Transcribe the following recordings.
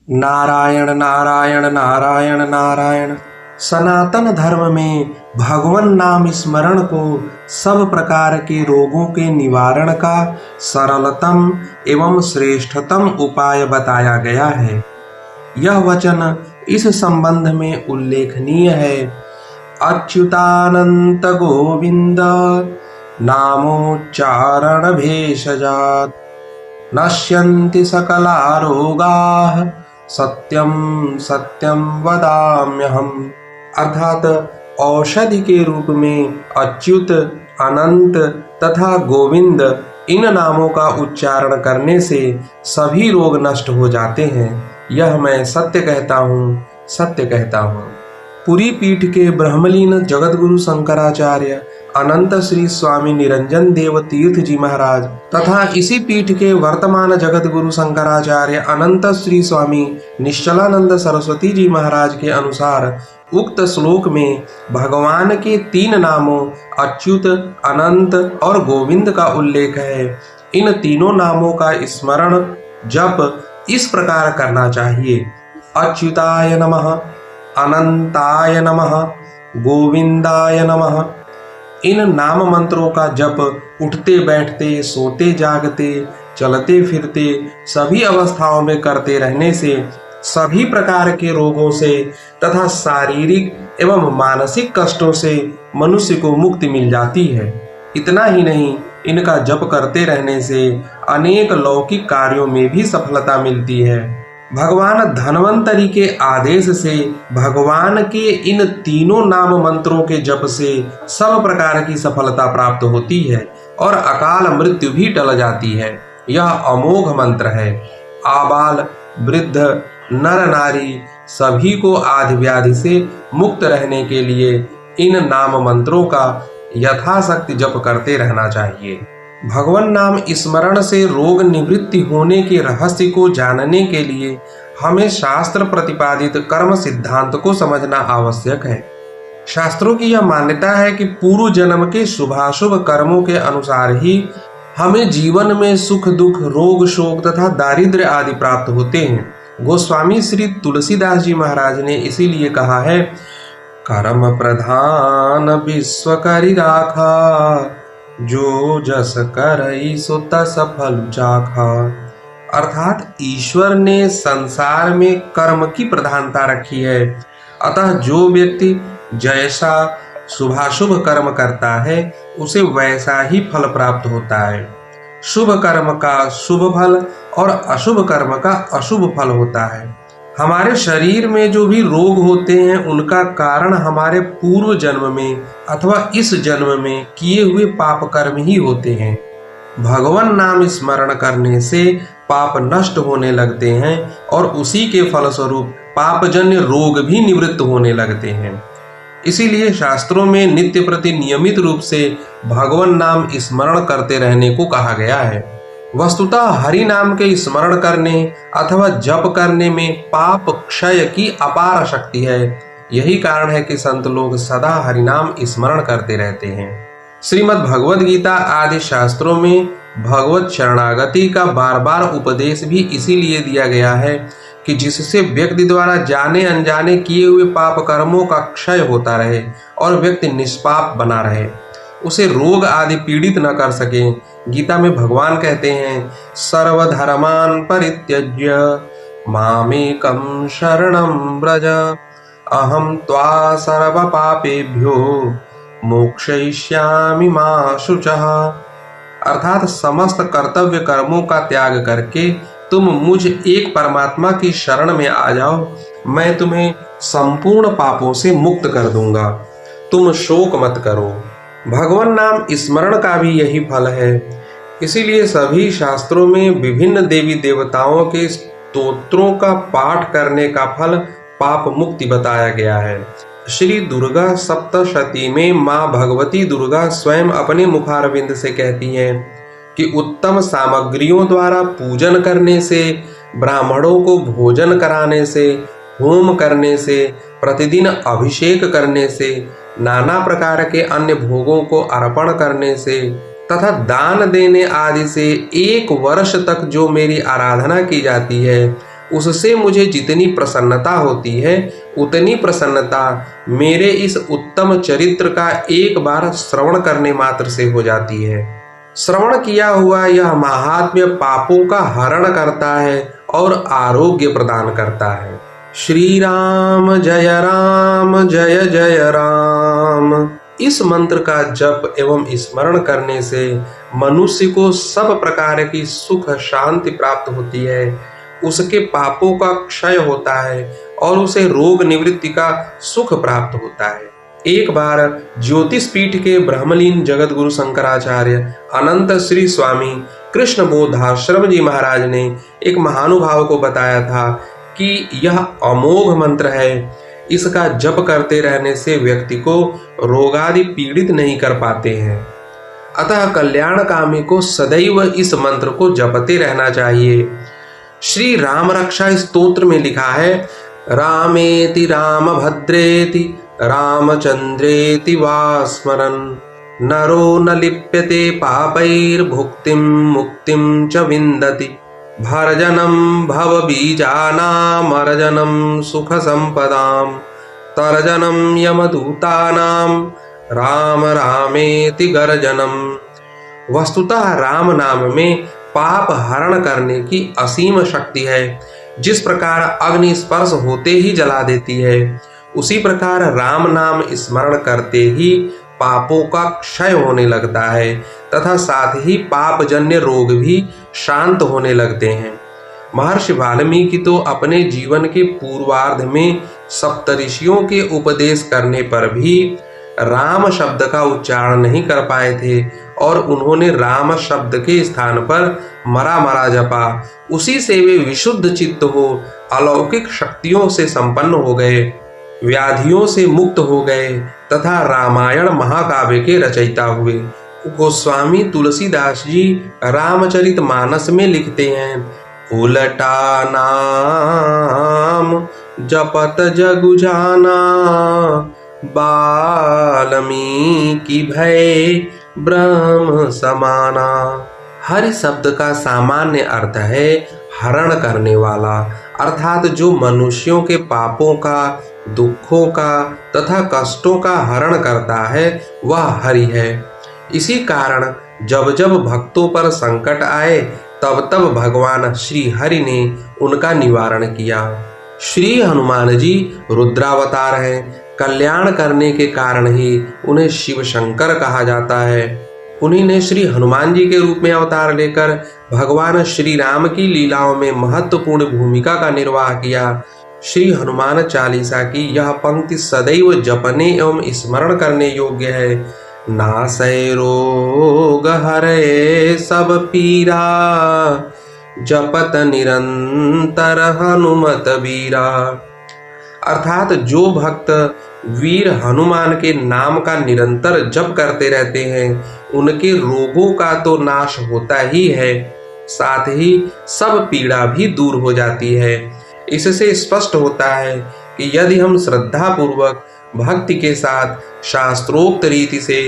नारायण नारायण नारायण नारायण। सनातन धर्म में भगवान नाम स्मरण को सब प्रकार के रोगों के निवारण का सरलतम एवं श्रेष्ठतम उपाय बताया गया है। यह वचन इस संबंध में उल्लेखनीय है। अच्युतानंत गोविंद नामोच्चारण भेषजात नश्यन्ति सकला रोगाः सत्यम सत्यम वदाम्यहम्। अर्थात औषधि के रूप में अच्युत, अनंत तथा गोविंद इन नामों का उच्चारण करने से सभी रोग नष्ट हो जाते हैं। यह मैं सत्य कहता हूँ, सत्य कहता हूँ। पुरी पीठ के ब्रह्मलीन जगतगुरु शंकराचार्य अनंत श्री स्वामी निरंजन देव तीर्थ जी महाराज तथा इसी पीठ के वर्तमान जगत गुरु शंकराचार्य अनंत श्री स्वामी निश्चलानंद सरस्वती जी महाराज के अनुसार उक्त श्लोक में भगवान के 3 नामों अच्युत, अनंत और गोविंद का उल्लेख है। इन तीनों नामों का स्मरण जप इस प्रकार करना चाहिए। अच्युताय नमः, अनंताय नमः, गोविंदाय नमः। इन नाम मंत्रों का जप उठते बैठते, सोते जागते, चलते फिरते सभी अवस्थाओं में करते रहने से सभी प्रकार के रोगों से तथा शारीरिक एवं मानसिक कष्टों से मनुष्य को मुक्ति मिल जाती है। इतना ही नहीं, इनका जप करते रहने से अनेक लौकिक कार्यों में भी सफलता मिलती है। भगवान धन्वंतरि के आदेश से भगवान के इन तीनों नाम मंत्रों के जप से सब प्रकार की सफलता प्राप्त होती है और अकाल मृत्यु भी टल जाती है। यह अमोघ मंत्र है। आबाल वृद्ध नर नारी सभी को आदि व्याधि से मुक्त रहने के लिए इन नाम मंत्रों का यथाशक्ति जप करते रहना चाहिए। भगवान नाम स्मरण से रोग निवृत्ति होने के रहस्य को जानने के लिए हमें शास्त्र प्रतिपादित कर्म सिद्धांत को समझना आवश्यक है। शास्त्रों की यह मान्यता है कि पूर्व जन्म के शुभाशुभ कर्मों के अनुसार ही हमें जीवन में सुख दुख, रोग शोक तथा दारिद्र्य आदि प्राप्त होते हैं। गोस्वामी श्री तुलसीदास जी महाराज ने इसीलिए कहा है, कर्म प्रधान विश्व करि राखा, जो जस करई सो तस फल चाखा। अर्थात ईश्वर ने संसार में कर्म की प्रधानता रखी है, अतः जो व्यक्ति जैसा शुभाशुभ कर्म करता है उसे वैसा ही फल प्राप्त होता है। शुभ कर्म का शुभ फल और अशुभ कर्म का अशुभ फल होता है। हमारे शरीर में जो भी रोग होते हैं उनका कारण हमारे पूर्व जन्म में अथवा इस जन्म में किए हुए पाप कर्म ही होते हैं। भगवान नाम स्मरण करने से पाप नष्ट होने लगते हैं और उसी के फलस्वरूप पापजन्य रोग भी निवृत्त होने लगते हैं। इसीलिए शास्त्रों में नित्य प्रति नियमित रूप से भगवान नाम स्मरण करते रहने को कहा गया है। वस्तुतः हरि नाम के स्मरण करने अथवा जप करने में पाप क्षय की अपार शक्ति है। यही कारण है कि संत लोग सदा हरि नाम स्मरण करते रहते हैं। श्रीमद् भगवद गीता आदि शास्त्रों में भगवत शरणागति का बार बार उपदेश भी इसीलिए दिया गया है कि जिससे व्यक्ति द्वारा जाने अनजाने किए हुए पाप कर्मों का क्षय होता रहे और व्यक्ति निष्पाप बना रहे, उसे रोग आदि पीड़ित न कर सके। गीता में भगवान कहते हैं, सर्वधर्मान परित्यज्य मामेकं शरणं व्रज अहम त्वा सर्व पापेभ्यो मोक्षयिष्यामि मा शुचः। अर्थात समस्त कर्तव्य कर्मों का त्याग करके तुम मुझ एक परमात्मा की शरण में आ जाओ, मैं तुम्हें संपूर्ण पापों से मुक्त कर दूंगा। तुम शोक मत करो। भगवान नाम स्मरण का भी यही फल है। इसीलिए सभी शास्त्रों में विभिन्न देवी देवताओं के स्तोत्रों का पाठ करने का फल पाप मुक्ति बताया गया है। श्री दुर्गा सप्तशती में माँ भगवती दुर्गा स्वयं अपने मुखारविंद से कहती हैं कि उत्तम सामग्रियों द्वारा पूजन करने से, ब्राह्मणों को भोजन कराने से, होम करने से, प्रतिदिन अभिषेक करने से, नाना प्रकार के अन्य भोगों को अर्पण करने से तथा दान देने आदि से 1 वर्ष तक जो मेरी आराधना की जाती है उससे मुझे जितनी प्रसन्नता होती है उतनी प्रसन्नता मेरे इस उत्तम चरित्र का एक बार श्रवण करने मात्र से हो जाती है। श्रवण किया हुआ यह महात्म्य पापों का हरण करता है और आरोग्य प्रदान करता है। श्री राम जय जय राम। इस मंत्र का जप एवं स्मरण करने से मनुष्य को सब प्रकार की सुख शांति प्राप्त होती है, उसके पापों का क्षय होता है और उसे रोग निवृत्ति का सुख प्राप्त होता है। एक बार ज्योतिष पीठ के ब्रह्मलीन जगत गुरु शंकराचार्य अनंत श्री स्वामी कृष्ण बोधाश्रम जी महाराज ने एक महानुभाव को बताया था कि यह अमोघ मंत्र है, इसका जप करते रहने से व्यक्ति को रोगादि पीड़ित नहीं कर पाते हैं। अतः कल्याणकामी को सदैव इस मंत्र को जपते रहना चाहिए। श्री राम रक्षा स्तोत्र में लिखा है, रामेति रामभद्रेति रामचंद्रेति वा स्मरन् नरो न लिप्यते पापैर्भुक्तिं मुक्तिं च विन्दति भर्जनं भवबीजानामर्जनं सुखसम्पदां तर्जनं यमदूतानां राम रामेति गर्जनम्। वस्तुतः राम नाम में पाप हरण करने की असीम शक्ति है। जिस प्रकार अग्नि स्पर्श होते ही जला देती है, उसी प्रकार राम नाम स्मरण करते ही पापों का क्षय होने लगता है तथा साथ ही पापजन्य रोग भी शांत होने लगते हैं। महर्षि वाल्मीकि तो अपने जीवन के पूर्वार्ध में सप्तऋषियों के उपदेश करने पर भी राम शब्द का उच्चारण नहीं कर पाए थे और उन्होंने राम शब्द के स्थान पर मरा मरा जपा। उसी से वे विशुद्ध चित्त हो अलौकिक शक्तियों से संपन्न हो गए, व्याधियों से मुक्त हो गए तथा रामायण महाकाव्य के रचयिता हुए। गोस्वामी तुलसीदास जी रामचरितमानस में लिखते हैं, उलटा नाम जपत जगु जाना बाल्मीकि भय ब्रह्म समाना। हरि शब्द का सामान्य अर्थ है हरण करने वाला, अर्थात जो मनुष्यों के पापों का, दुखों का तथा कष्टों का हरण करता है वह हरि है। इसी कारण जब जब भक्तों पर संकट आए तब तब भगवान श्री हरि ने उनका निवारण किया। श्री हनुमान जी रुद्रावतार हैं। कल्याण करने के कारण ही उन्हें शिव शंकर कहा जाता है। उन्हीं ने श्री हनुमान जी के रूप में अवतार लेकर भगवान श्री राम की लीलाओं में महत्वपूर्ण भूमिका का निर्वाह किया। श्री हनुमान चालीसा की यह पंक्ति सदैव जपने एवं स्मरण करने योग्य है। नासै रोग हरे सब पीरा जपत निरंतर हनुमत वीरा। अर्थात जो भक्त वीर हनुमान के नाम का निरंतर जप करते रहते हैं उनके रोगों का तो नाश होता ही है, साथ ही सब पीड़ा भी दूर हो जाती है। इससे स्पष्ट होता है कि यदि हम श्रद्धा पूर्वक भक्ति के साथ शास्त्रोक्त रीति से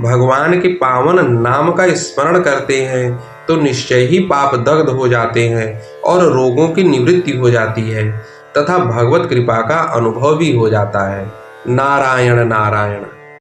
भगवान के पावन नाम का स्मरण करते हैं तो निश्चय ही पाप दग्ध हो जाते हैं और रोगों की निवृत्ति हो जाती है तथा भगवत कृपा का अनुभव भी हो जाता है। नारायण नारायण।